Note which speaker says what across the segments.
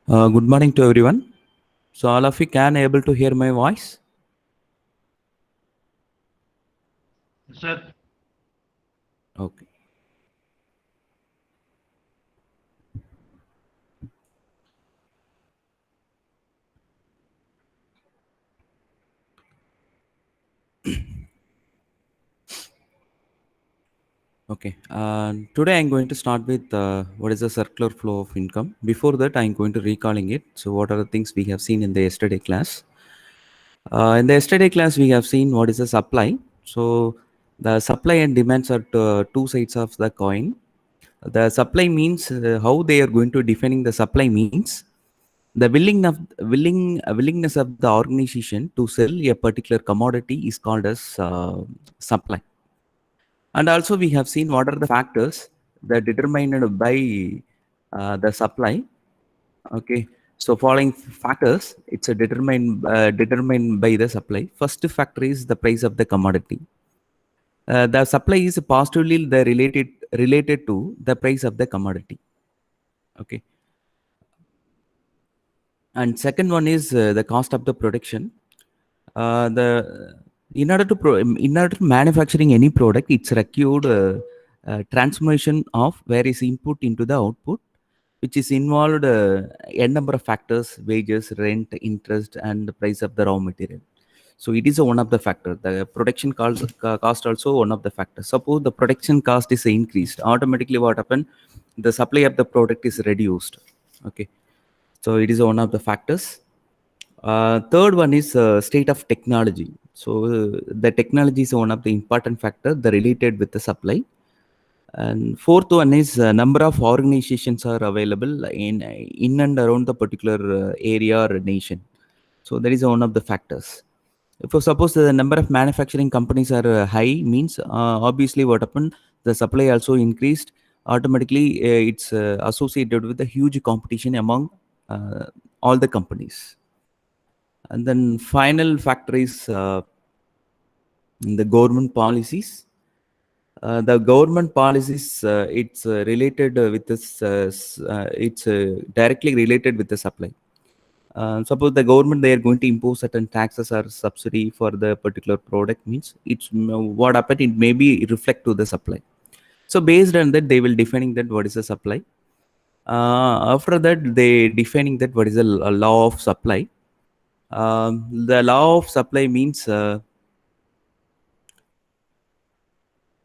Speaker 1: Good morning to everyone. So all of you can able to hear my voice?
Speaker 2: Sir,
Speaker 1: Okay. Okay. Today I'm going to start with what is the circular flow of income. Before that, I'm going to recalling it. So what are the things we have seen in the yesterday class? In the yesterday class, we have seen what is the supply. So the supply and demands are two sides of the coin. The supply means how they are going to defining the supply means the willingness of the organization to sell a particular commodity is called as supply. And also we have seen what are the factors that determined by the supply. Okay, so following factors, it's a determined by the supply. First factor is the price of the commodity. The supply is positively the related to the price of the commodity. Okay, and second one is the cost of the production. The in order to manufacturing any product, it's required transformation of various input into the output, which is involved a number of factors: wages, rent, interest, and the price of the raw material. So it is one of the factor. The production cost also one of the factors. Suppose the production cost is increased, automatically what happen? The supply of the product is reduced. Okay, so it is one of the factors. Third one is state of technology. So the technology is one of the important factor that related with the supply. And fourth one is number of organizations are available in and around the particular area or nation. So that is one of the factors. If suppose the number of manufacturing companies are high, means obviously what happened, the supply also increased. Automatically, it's associated with the huge competition among all the companies. And then final factor is the government policies. The government policies, it's related with this. It's directly related with the supply. Suppose the government they are going to impose certain taxes or subsidy for the particular product, means it's what happened. It may be reflect to the supply. So based on that, they will defining that what is the supply. After that, they defining that what is the law of supply. The law of supply means the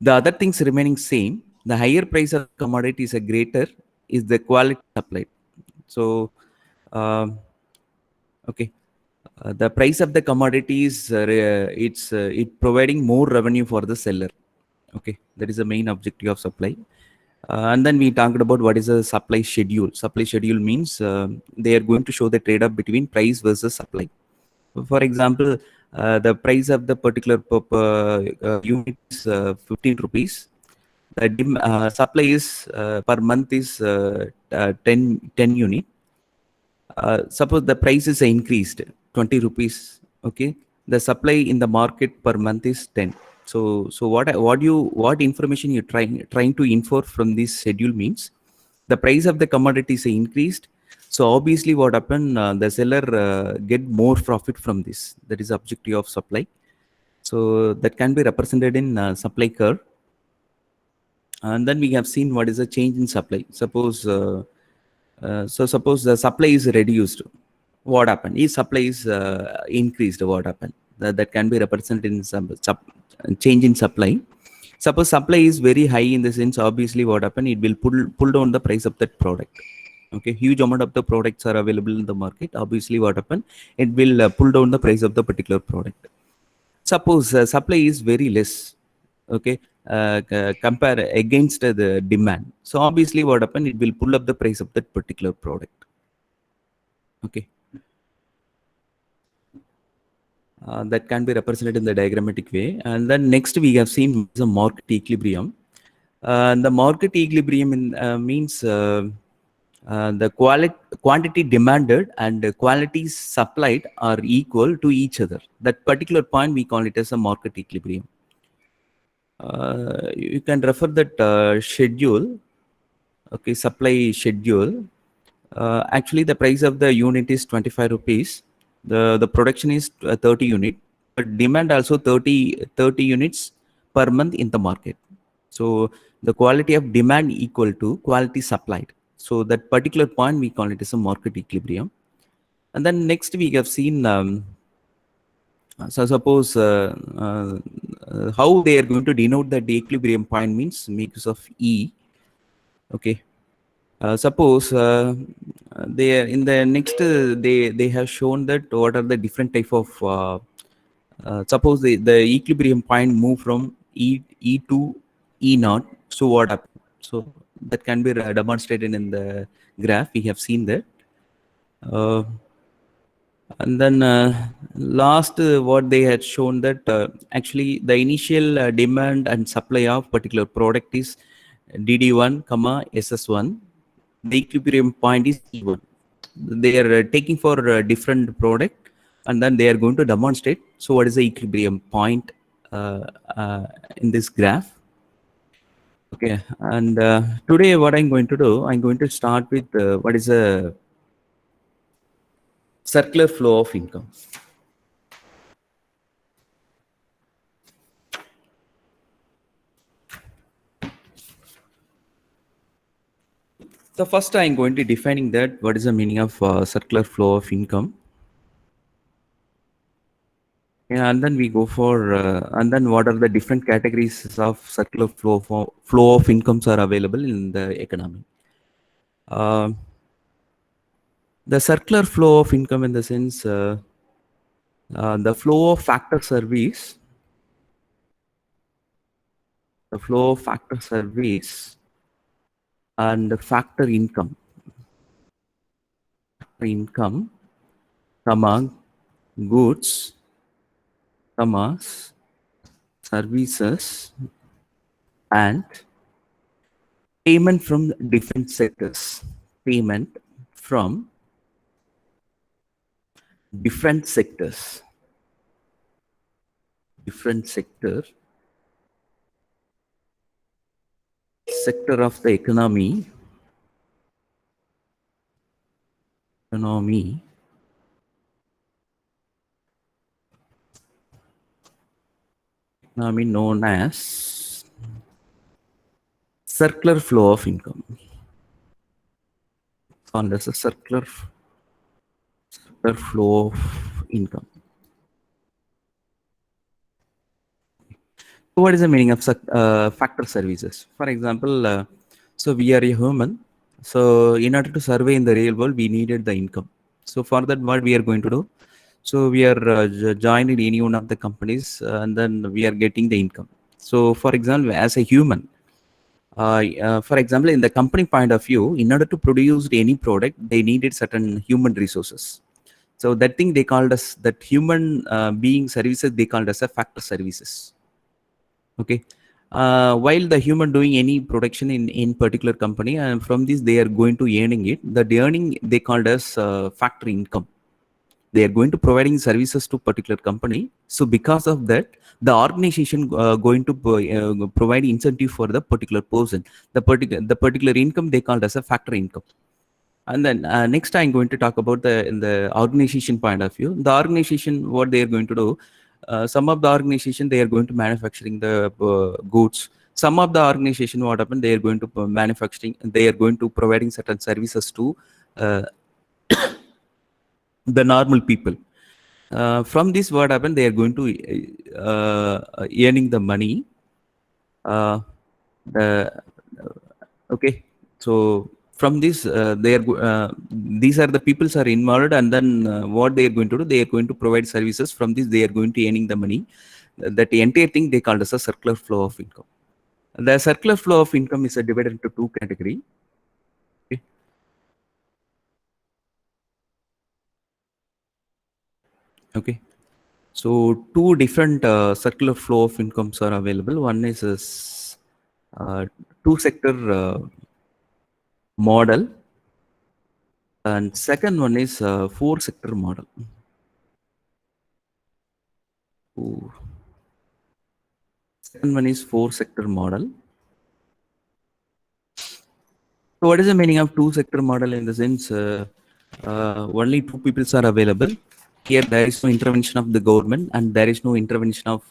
Speaker 1: other things remaining same. The higher price of commodity is a greater is the quality supplied. So, okay, the price of the commodity is it providing more revenue for the seller. Okay, that is the main objective of supply. And then we talked about what is a supply schedule. Supply schedule means they are going to show the trade-off between price versus supply. For example, the price of the particular unit is 15 rupees. The supply is per month is 10 unit. Suppose the price is increased 20 rupees. Okay, the supply in the market per month is 10. So what information you trying to infer from this schedule means the price of the commodity is increased. So obviously what happened, the seller get more profit from this. That is objective of supply. So that can be represented in supply curve. And then we have seen what is a change in supply. Suppose the supply is reduced, what happened? If supply is increased, what happened? That can be represented in some change in supply. Suppose supply is very high, in the sense obviously what happened, it will pull down the price of that product. Okay, huge amount of the products are available in the market. Obviously what happened, it will pull down the price of the particular product. Suppose supply is very less. Okay, compare against the demand. So obviously what happened, it will pull up the price of that particular product. Okay, that can be represented in the diagrammatic way. And then next we have seen the market equilibrium. The market equilibrium means the quantity demanded and the quantities supplied are equal to each other. That particular point we call it as a market equilibrium. You can refer that schedule. Okay, supply schedule. Actually, the price of the unit is 25 rupees. The production is 30 unit, but demand also 30 units per month in the market. So the quality of demand equal to quality supplied. So that particular point we call it as a market equilibrium. And then next we have seen, so suppose how they are going to denote that the equilibrium point means makes of E. Okay. Suppose they are in the next they have shown that what are the different type of suppose the equilibrium point move from E to E naught. So what happens? So that can be demonstrated in the graph. We have seen that. And then last what they had shown that actually the initial demand and supply of particular product is DD1 comma SS1. The equilibrium point is E1. They are taking for a different product and then they are going to demonstrate. So what is the equilibrium point in this graph? Okay, and today what I'm going to do, I'm going to start with what is a circular flow of income. So first I'm going to defining that what is the meaning of circular flow of income. Yeah, and then we go for and then what are the different categories of circular flow of incomes are available in the economy. The circular flow of income in the sense the flow of factor service, the flow of factor service and the factor income, comma, goods, comma, services and payment from different sectors. Payment from different sectors. Different sector of the economy known as circular flow of income. Called as a circular flow of income. So what is the meaning of factor services? For example, so we are a human. So in order to survey in the real world, we needed the income. So for that, what we are going to do? So we are joined in any one of the companies and then we are getting the income. So for example, as a human, for example, in the company point of view, in order to produce any product, they needed certain human resources. So that thing they called us that human being services, they called us a factor services. Okay. While the human doing any production in particular company, and from this they are going to earning it. The earning they called as factor income. They are going to providing services to particular company. So because of that, the organization going to provide incentive for the particular person. The particular income they called as a factor income. And then next I'm going to talk about in the organization point of view. The organization, what they are going to do, some of the organization, they are going to manufacturing the goods. Some of the organization, what happened, they are going to manufacturing, they are going to providing certain services to the normal people. From this, what happened, they are going to earning the money. Okay, so from this, these are the peoples are involved, and then what they are going to do, they are going to provide services. From this, they are going to earning the money. That entire thing they called as a circular flow of income. The circular flow of income is divided into two categories. Okay. Okay. So two different circular flow of incomes are available. One is two sector model, and second one is four sector model. Ooh. Second one is four sector model. So what is the meaning of two sector model in the sense only two peoples are available. Here there is no intervention of the government and there is no intervention of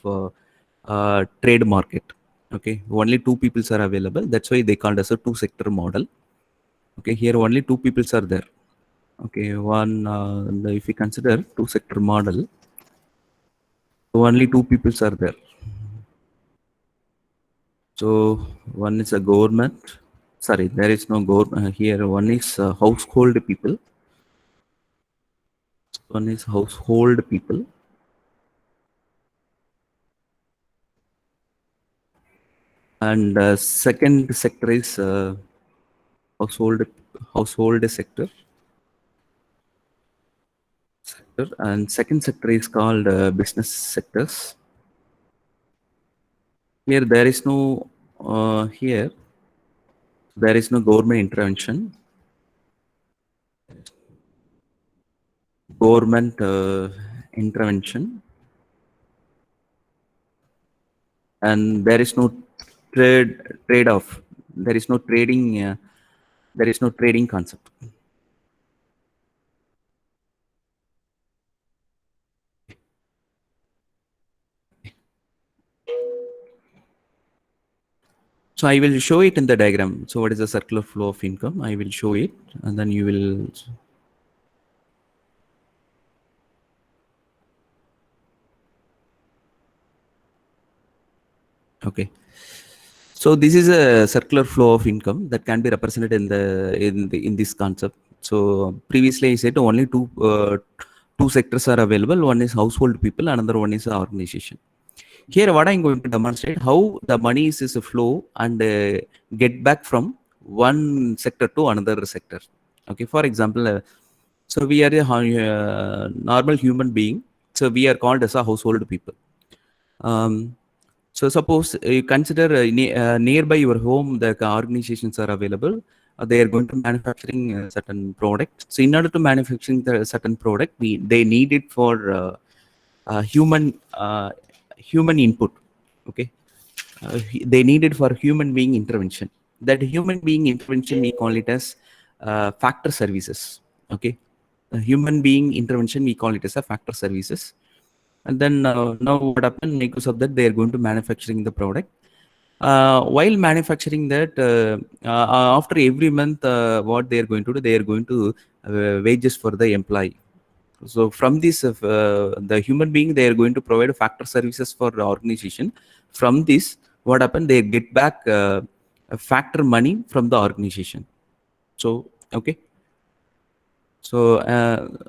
Speaker 1: trade market. Okay, only two peoples are available. That's why they called as a two sector model. Okay, here only two peoples are there. Okay, one if we consider two sector model, only two peoples are there. So one is a government. Sorry, there is no government here. One is household people. One is household people. And second sector is household sector. And second sector is called business sectors. Here there is no there is no government intervention. Government intervention, and there is no trade off. There is no trading. There is no trading concept. So I will show it in the diagram. So what is the circular flow of income? I will show it, and then you will. Okay. So this is a circular flow of income that can be represented in this concept. So previously I said only two sectors are available. One is household people, another one is organization. Here, what I'm going to demonstrate how the money is a flow and get back from one sector to another sector. Okay, for example, so we are a normal human being. So we are called as a household people. So suppose you consider nearby your home, the organizations are available. They are going to manufacturing a certain product. So in order to manufacturing the certain product, they need it for human input. Okay, they need it for human being intervention. That human being intervention we call it as factor services. Okay, human being intervention we call it as a factor services. And then now what happened, because of that they are going to manufacturing the product. While manufacturing that, after every month, what they are going to do, they are going to wages for the employee. So from this, the human being, they are going to provide factor services for the organization. From this, what happened, they get back a factor money from the organization. So, okay. So,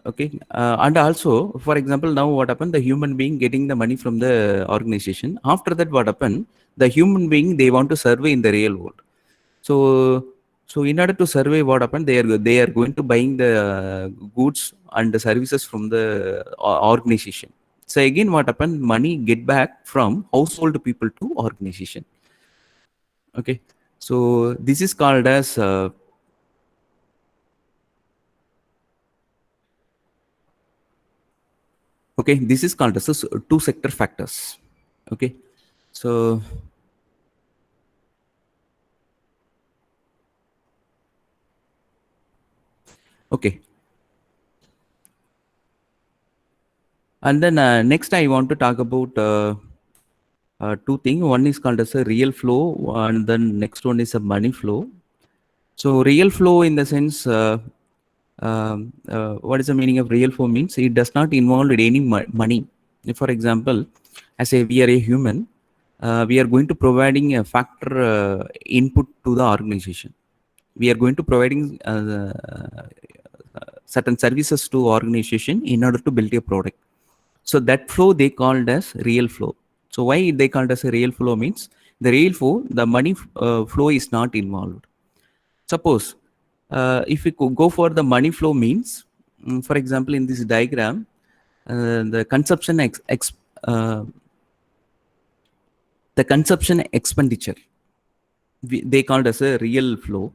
Speaker 1: okay. And also, for example, now what happened, the human being getting the money from the organization. After that, what happened, the human being, they want to survey in the real world. So in order to survey what happened, they are going to buying the goods and the services from the organization. So again, what happened, money get back from household people to organization. Okay, so this is called as okay, this is called as two sector factors. Okay, so okay. And then next I want to talk about two things. One is called as a real flow, and then next one is a money flow. So real flow in the sense, what is the meaning of real flow means? It does not involve any money. For example, as we are a human, we are going to providing a factor input to the organization. We are going to providing certain services to organization in order to build a product. So that flow they called as real flow. So why they called as a real flow means the real flow, the money flow is not involved. Suppose if we go for the money flow means, for example, in this diagram, the consumption expenditure, they called as a real flow.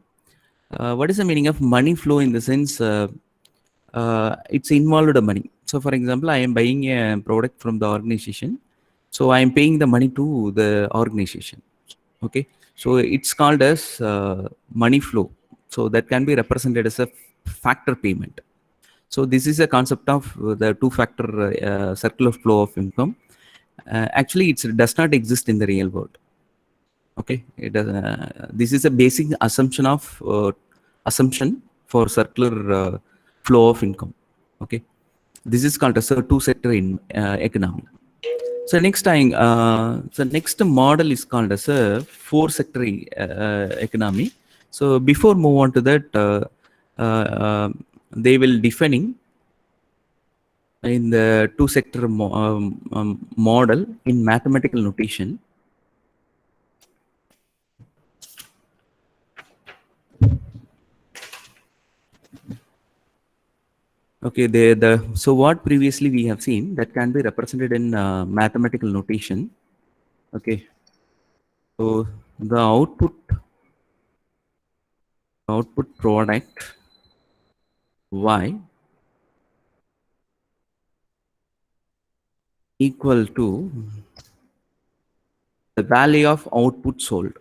Speaker 1: What is the meaning of money flow in the sense? It's involved money. So for example, I am buying a product from the organization. So I am paying the money to the organization. Okay. So it's called as money flow. So that can be represented as a factor payment. So this is a concept of the two-factor circular flow of income. Actually, it does not exist in the real world. Okay, this is a basic assumption for circular flow of income. Okay, this is called as a two-sector in economy. So next model is called as a four-sector economy. So before move on to that, they will defining in the two-sector model in mathematical notation. Okay, so what previously we have seen that can be represented in mathematical notation. Okay, so the output product Y equal to the value of output sold.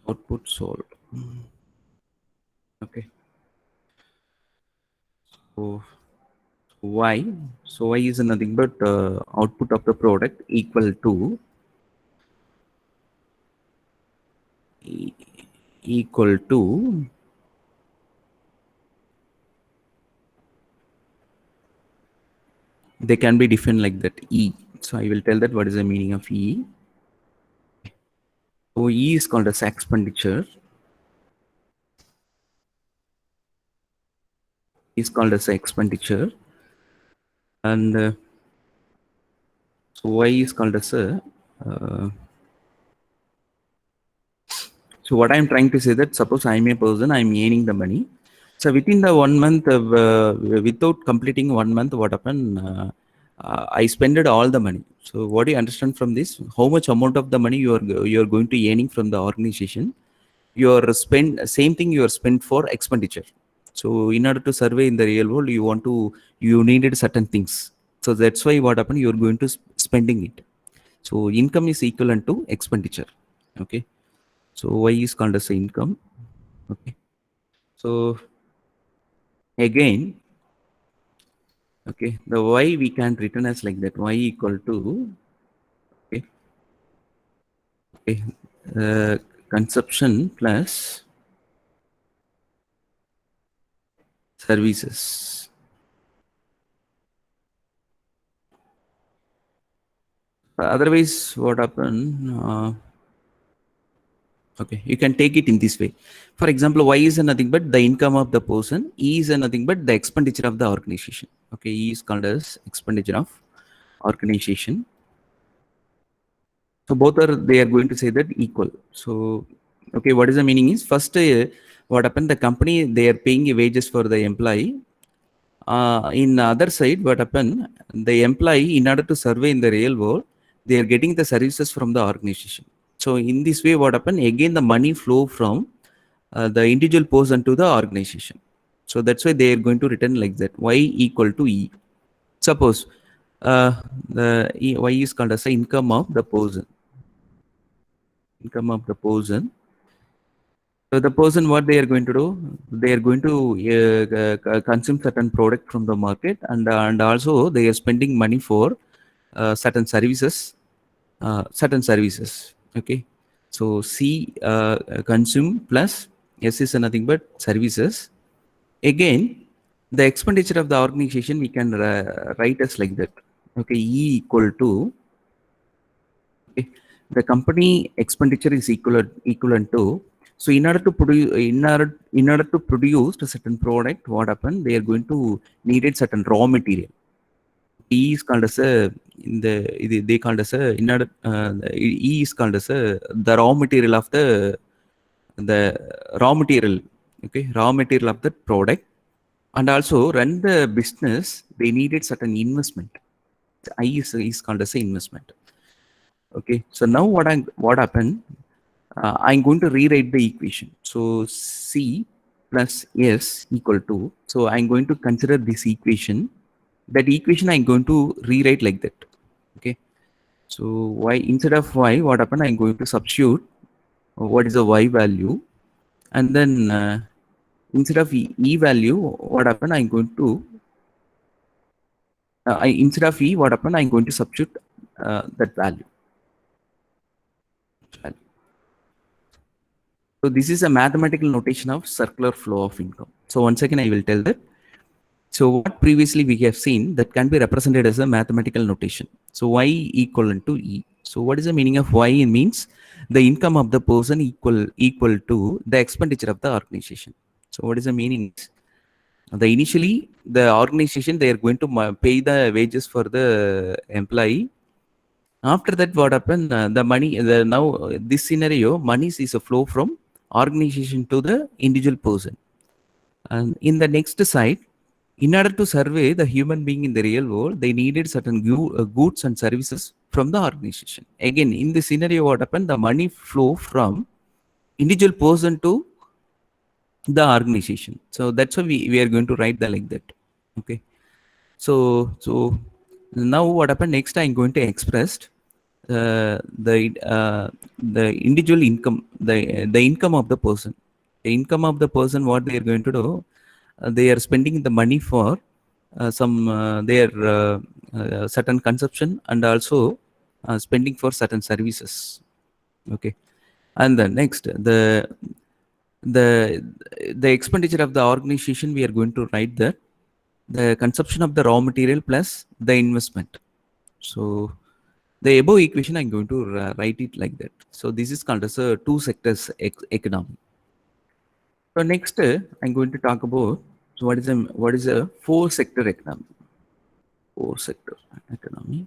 Speaker 1: Output sold. Okay. So Y is nothing but output of the product equal to they can be defined like that, E. So I will tell that what is the meaning of E. So E is called as expenditure. And so Y is called as a so what I'm trying to say that suppose I'm a person, I'm earning the money. So within the 1 month, without completing 1 month, what happened? I spent all the money. So what do you understand from this? How much amount of the money you are going to earning from the organization? Your same thing you are spent for expenditure. So in order to survey in the real world, you needed certain things. So that's why what happened? You're going to spending it. So income is equivalent to expenditure. Okay. So Y is called as income. Okay. So again, okay, the Y we can written as like that. Y equal to consumption plus services. Otherwise, what happen? Okay, you can take it in this way. For example, Y is nothing but the income of the person. E is nothing but the expenditure of the organization. Okay, E is called as expenditure of organization. So both they are going to say that equal. So, okay, what is the meaning is first, what happened? The company, they are paying wages for the employee. In the other side, what happened? The employee, in order to survey in the real world, they are getting the services from the organization. So in this way, what happened? Again, the money flow from the individual person to the organization. So that's why they are going to return like that. Y equal to E. Suppose Y is called as the income of the person. Income of the person. So the person, what they are going to do? They are going to consume certain product from the market, and also they are spending money for certain services. Okay. So C consume plus S is nothing but services. Again, the expenditure of the organization we can write as like that. Okay, E equal to the company expenditure is equivalent to. So in order to produce a certain product, what happened? They are going to needed certain raw material. E is called as they called as E is called as the raw material of the raw material. Okay, raw material of the product, and also run the business. They needed certain investment. I is called as investment. Okay, so now what happened? I'm going to rewrite the equation. So C plus S equal to. So I'm going to consider this equation. That equation I'm going to rewrite like that. Okay. So y, instead of y, what happened? I'm going to substitute what is the y value, and then instead of e value, what happened? I'm going to instead of e, what happened? I'm going to substitute that value. So this is a mathematical notation of circular flow of income. So once again, I will tell that. So what previously we have seen that can be represented as a mathematical notation. So y equivalent to e. So what is the meaning of y? It means the income of the person equal to the expenditure of the organization. So what is the meaning? Initially the organization, they are going to pay the wages for the employee. After that, what happened? The money, now this scenario, money is a flow from organization to the individual person. And in the next side, in order to survey the human being in the real world, they needed certain goods and services from the organization. Again, in this scenario, what happened? The money flow from individual person to the organization. So that's why we are going to write that like that. Okay. So now what happened? Next, I'm going to express the individual income, the income of the person. The income of the person, what they are going to do? They are spending the money for some their certain consumption, and also spending for certain services. Okay. And then next, the expenditure of the organization, we are going to write that the consumption of the raw material plus the investment. So the above equation, I'm going to write it like that. So this is called as a two sectors economy. So next, I'm going to talk about, so what is a four sector economy? Four sector economy.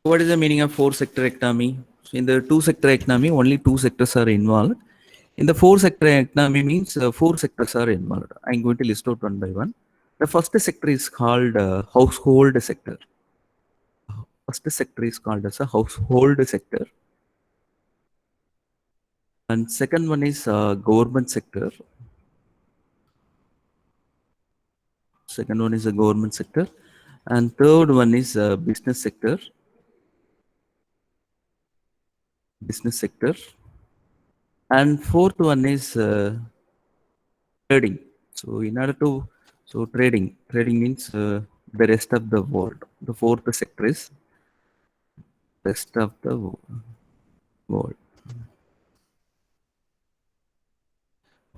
Speaker 1: What is the meaning of four sector economy? So in the two sector economy, only two sectors are involved. In the four sector economy means four sectors are involved. I'm going to list out one by one. The first sector is called household sector. First sector is called as a household sector. And second one is government sector. Second one is a government sector. And third one is business sector. Business sector. And fourth one is trading. So in order to, so trading means the rest of the world. The fourth sector is rest of the world.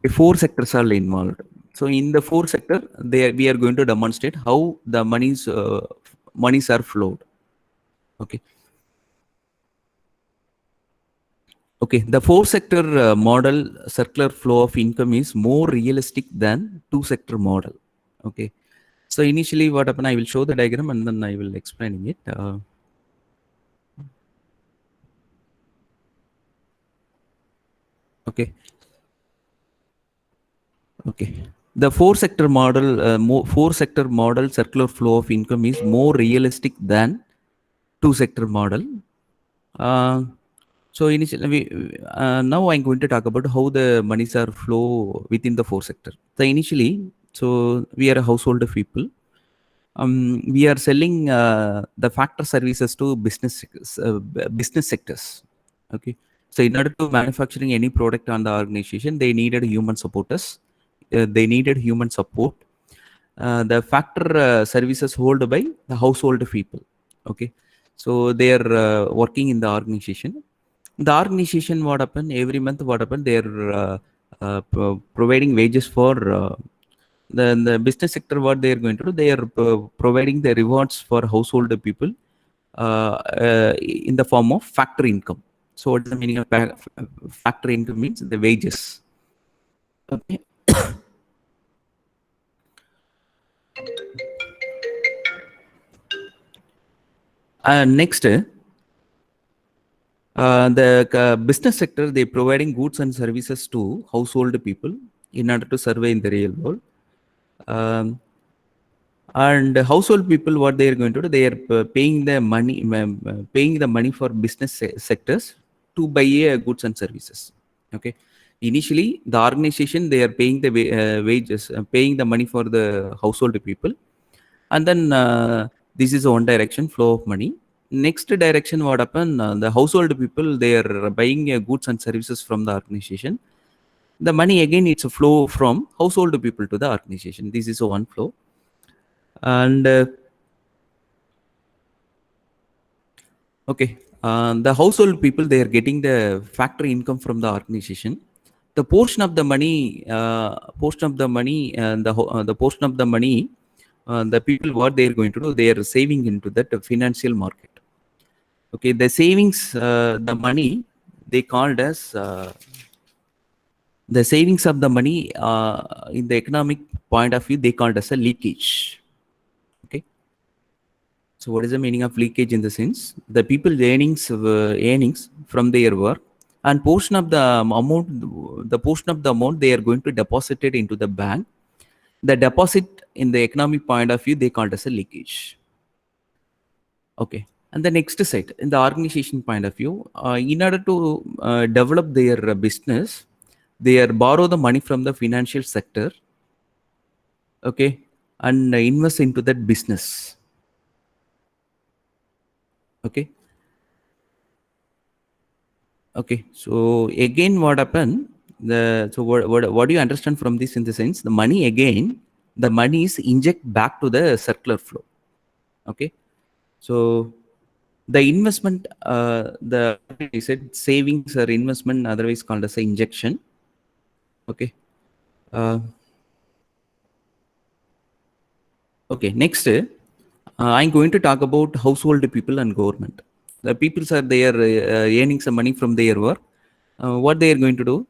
Speaker 1: The four sectors are involved. So in the four sector, we are going to demonstrate how the monies are flowed. Okay. Okay, the four sector model circular flow of income is more realistic than two sector model. Okay. So initially what happened, I will show the diagram and then I will explain it. Okay. Okay. The four sector model circular flow of income is more realistic than two sector model. So initially, now I'm going to talk about how the monies are flow within the four sector. So initially, so we are a household people. We are selling the factor services to business sectors. Okay. So in order to manufacturing any product on the organization, they needed human supporters. They needed human support. The factor services held by the household people. Okay. So they are working in the organization. The organization, what happened every month? What happened? They are providing wages for the business sector. What they are going to do? They are providing the rewards for household people in the form of factor income. So what is the meaning of factor income? Means the wages. Okay. Next, the business sector, they providing goods and services to household people in order to survey in the real world. And household people, what they are going to do? They are paying the money for business sectors to buy goods and services. Okay. Initially, the organization, they are paying the wages, paying the money for the household people, and then this is one direction flow of money. Next direction, what happen? The household people, they are buying goods and services from the organization. The money again, it's a flow from household people to the organization. This is one flow, and okay, the household people, they are getting the factory income from the organization. The portion of the money, the portion of the money, the people, what they are going to do, they are saving into that financial market. Okay, the savings, the money, they called as the savings of the money in the economic point of view, they called as a leakage. Okay. So what is the meaning of leakage? In the sense, the people earnings from their work, and portion of the amount they are going to deposit it into the bank. The deposit in the economic point of view, they called as a leakage. Okay. And the next side, in the organization point of view, in order to develop their business, they are borrow the money from the financial sector, okay, and invest into that business. Okay. Okay. So again, what happened? What do you understand from this? In the sense, the money again, the money is inject back to the circular flow. Okay. So the investment, I said savings or investment, otherwise called as a injection. Okay. Okay. Next, I'm going to talk about household people and government. The people are there earning some money from their work. What they are going to do?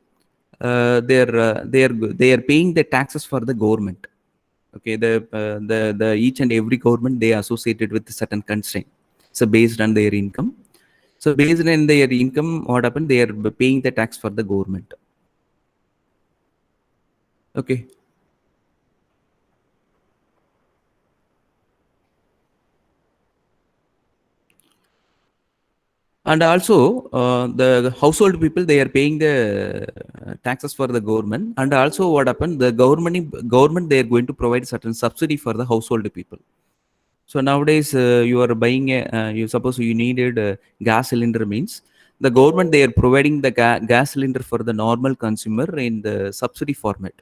Speaker 1: They are paying the taxes for the government. Okay, the each and every government, they are associated with certain constraint. So based on their income. So based on their income, what happened? They are paying the tax for the government. Okay. And also, the household people, they are paying the taxes for the government. And also, what happened? The government, they are going to provide certain subsidy for the household people. So nowadays, you are buying you suppose you needed a gas cylinder, means the government, they are providing the gas cylinder for the normal consumer in the subsidy format.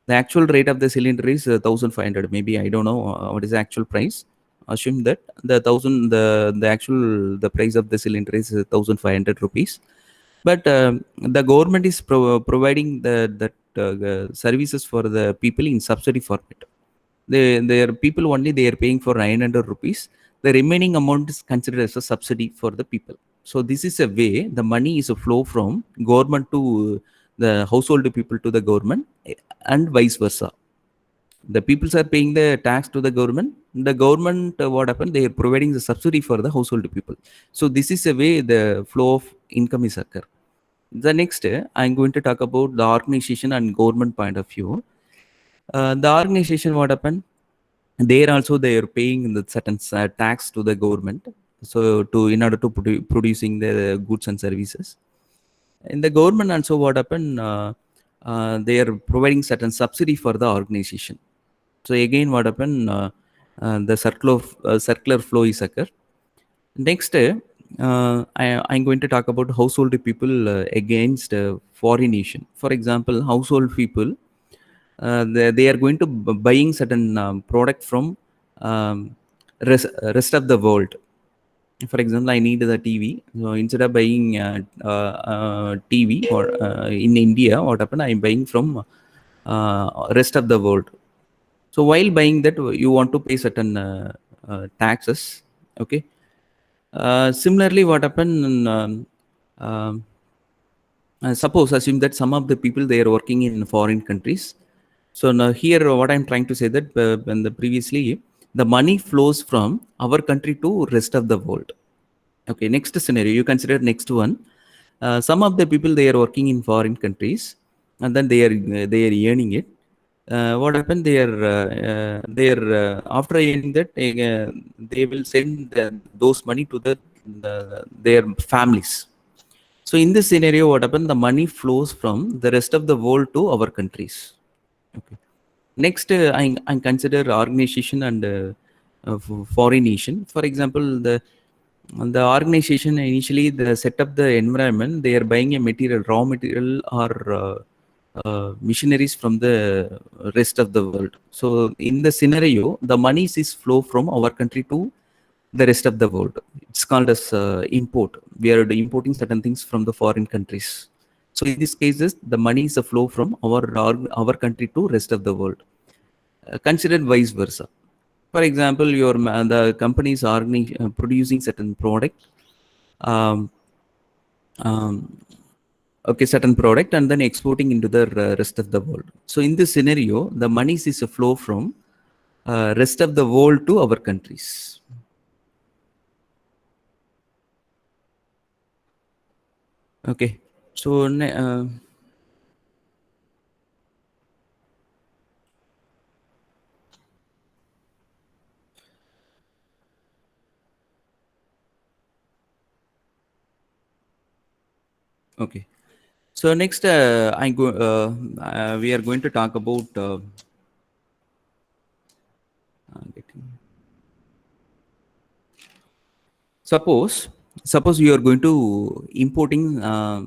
Speaker 1: The actual rate of the cylinder is 1,500. Maybe I don't know what is the actual price. Assume that the price of the cylinder is 1,500 rupees. But the government is providing that services for the people in subsidy format. Their people only, they are paying for 900 rupees. The remaining amount is considered as a subsidy for the people. So this is a way the money is a flow from government to the household people to the government, and vice versa. The people are paying the tax to the government. The government, what happened? They are providing the subsidy for the household people. So this is a way the flow of income is occur. The next, I'm going to talk about the organization and government point of view. The organization, what happened? There also they are paying the certain tax to the government. So in order to producing the goods and services. In the government also, what happened? They are providing certain subsidy for the organization. So again, what happened? The circular flow is occur. Next, I'm going to talk about household people against foreign nation. For example, household people, they are going to buying certain product from rest of the world. For example, I need the TV. So instead of buying TV or in India, what happened? I'm buying from rest of the world. So while buying that, you want to pay certain taxes. Okay. Similarly, what happened? Suppose assume that some of the people, they are working in foreign countries. So now here, what I'm trying to say that when the previously the money flows from our country to rest of the world. Okay. Next scenario, you consider next one. Some of the people, they are working in foreign countries, and then they are earning it. What happened? They are after earning that, they will send those money to their families. So in this scenario, what happened? The money flows from the rest of the world to our countries. Okay. Next, I consider organization and foreign nation. For example, the organization initially they set up the environment. They are buying a material, raw material, or missionaries from the rest of the world. So in the scenario, the monies is flow from our country to the rest of the world. It's called as import. We are importing certain things from the foreign countries. So in these cases, the money is a flow from our country to rest of the world. Considered vice versa. For example, the company is producing certain product, um, um, okay, certain product, and then exporting into the rest of the world. So in this scenario, the money is a flow from rest of the world to our countries. Okay, so okay. So next, we are going to talk about suppose you are going to importing uh,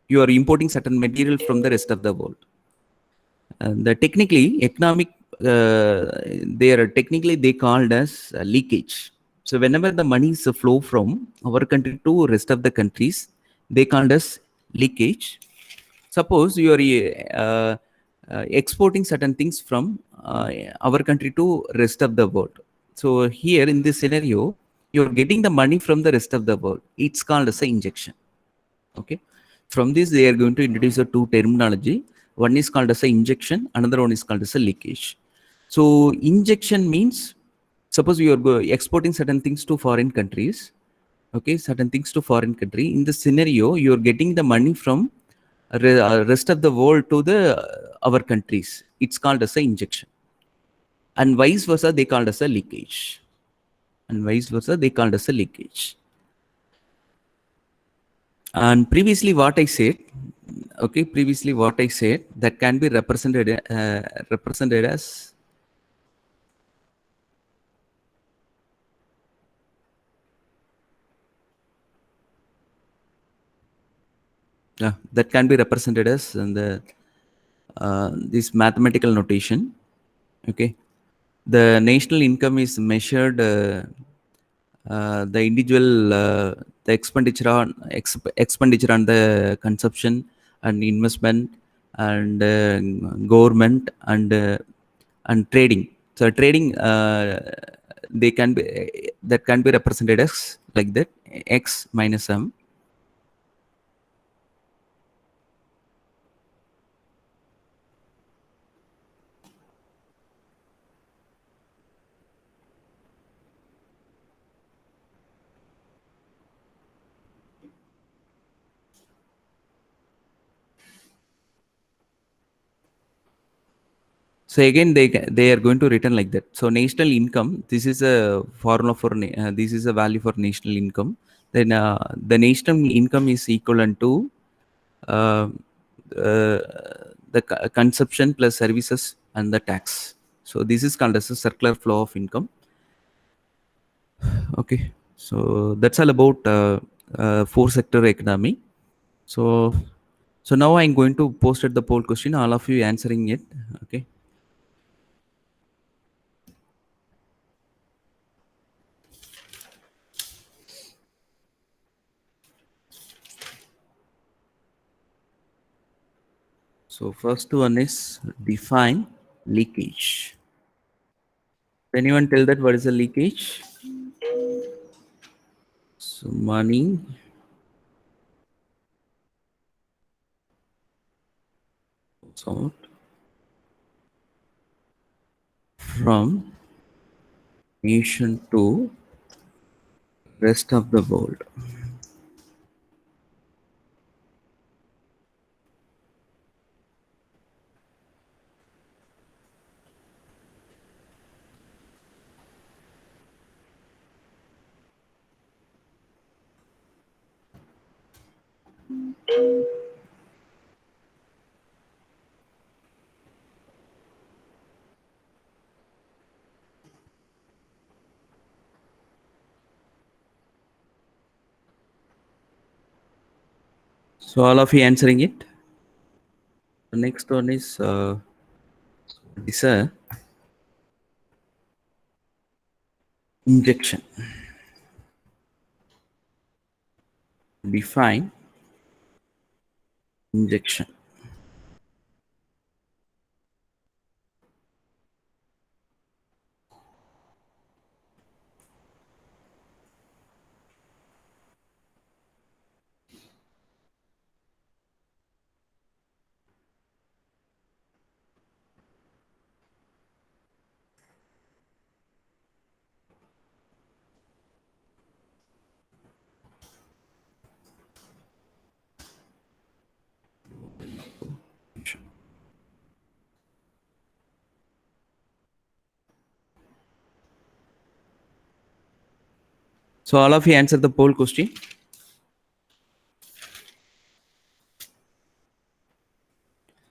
Speaker 1: you are importing certain material from the rest of the world. The technically economic they are technically they called as leakage. So whenever the money is flow from our country to rest of the countries, they called as leakage. Suppose you are exporting certain things from our country to rest of the world. So here in this scenario, you are getting the money from the rest of the world. It's called as an injection. Okay. From this, they are going to introduce a two terminology. One is called as a injection, another one is called as a leakage. So injection means, suppose you are exporting certain things to foreign countries. Okay, certain things to foreign country. In this scenario, you are getting the money from rest of the world to the our countries. It's called as a injection. And vice versa, they called as a leakage. And vice versa, they called as a leakage. And previously what I said, okay, previously what I said, that can be represented as that can be represented as in the this mathematical notation. Okay, the national income is measured the individual the expenditure on the consumption and investment and government and trading. So trading they can be that can be represented as like that, x minus m. So again, they are going to return like that. So national income, this is a formula for this is a value for national income. Then the national income is equivalent to uh, uh, the consumption plus services and the tax. So this is called as a circular flow of income. Okay, so that's all about four sector economy. So now I'm going to post at the poll question, all of you answering it. Okay. So first one is define leakage. Anyone tell that what is a leakage? So money goes out from nation to rest of the world. So all of you answering it. The next one is a injection. Define injection. So all of you answer the poll question.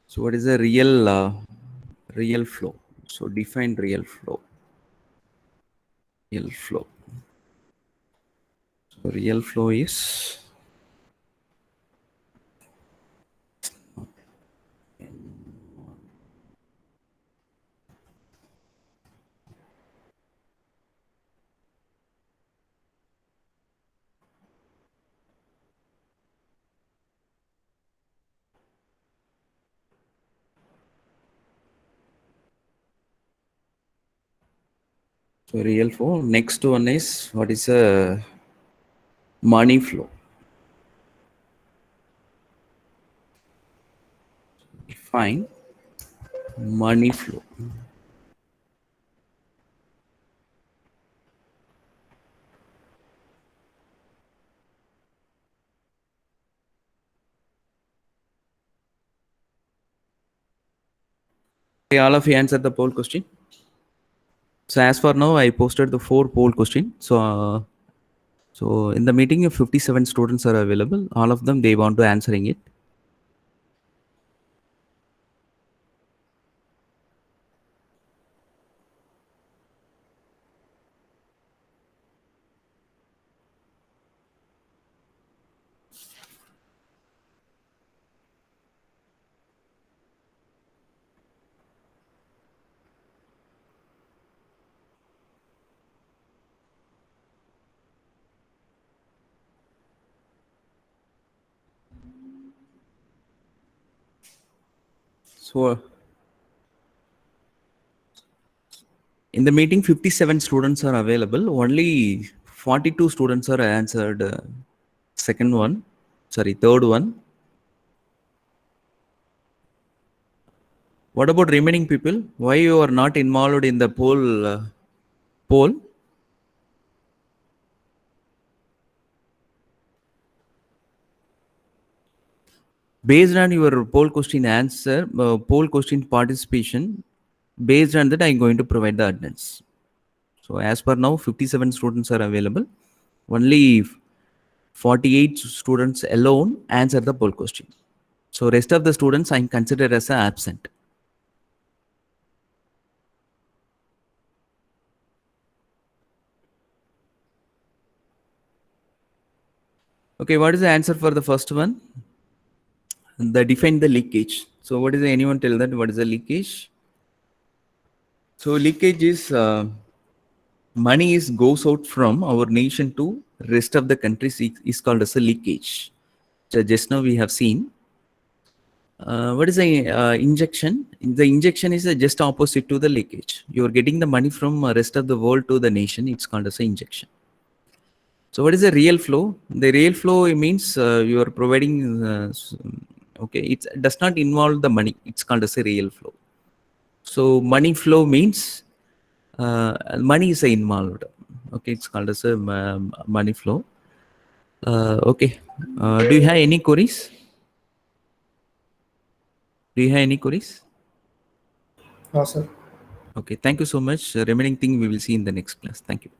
Speaker 1: So what is the real flow? So define real flow. Real flow. So real flow is so real flow. Next one is what is a money flow. Define money flow. Okay, all of you answer the poll question. So as for now, I posted the 4 poll question. So in the meeting, if 57 students are available, all of them they want to answering it. So in the meeting, 57 students are available. Only 42 students are answered. Third one. What about remaining people? Why you are not involved in the poll? Based on your poll question answer, poll question participation, based on that, I'm going to provide the attendance. So as per now, 57 students are available. Only 48 students alone answer the poll question. So rest of the students I'm considered as absent. Okay, what is the answer for the first one? Define the leakage. So what is anyone tell that what is the leakage? So leakage is money goes out from our nation to rest of the countries is called as a leakage. So just now we have seen. What is the injection? The injection is just opposite to the leakage. You are getting the money from rest of the world to the nation. It's called as an injection. So what is the real flow? The real flow means you are providing. Okay, it does not involve the money. It's called as a real flow. So money flow means money is involved. Okay, it's called as a money flow. Okay, do you have any queries? Do you have any queries?
Speaker 3: No, sir.
Speaker 1: Okay, thank you so much. Remaining thing we will see in the next class. Thank you.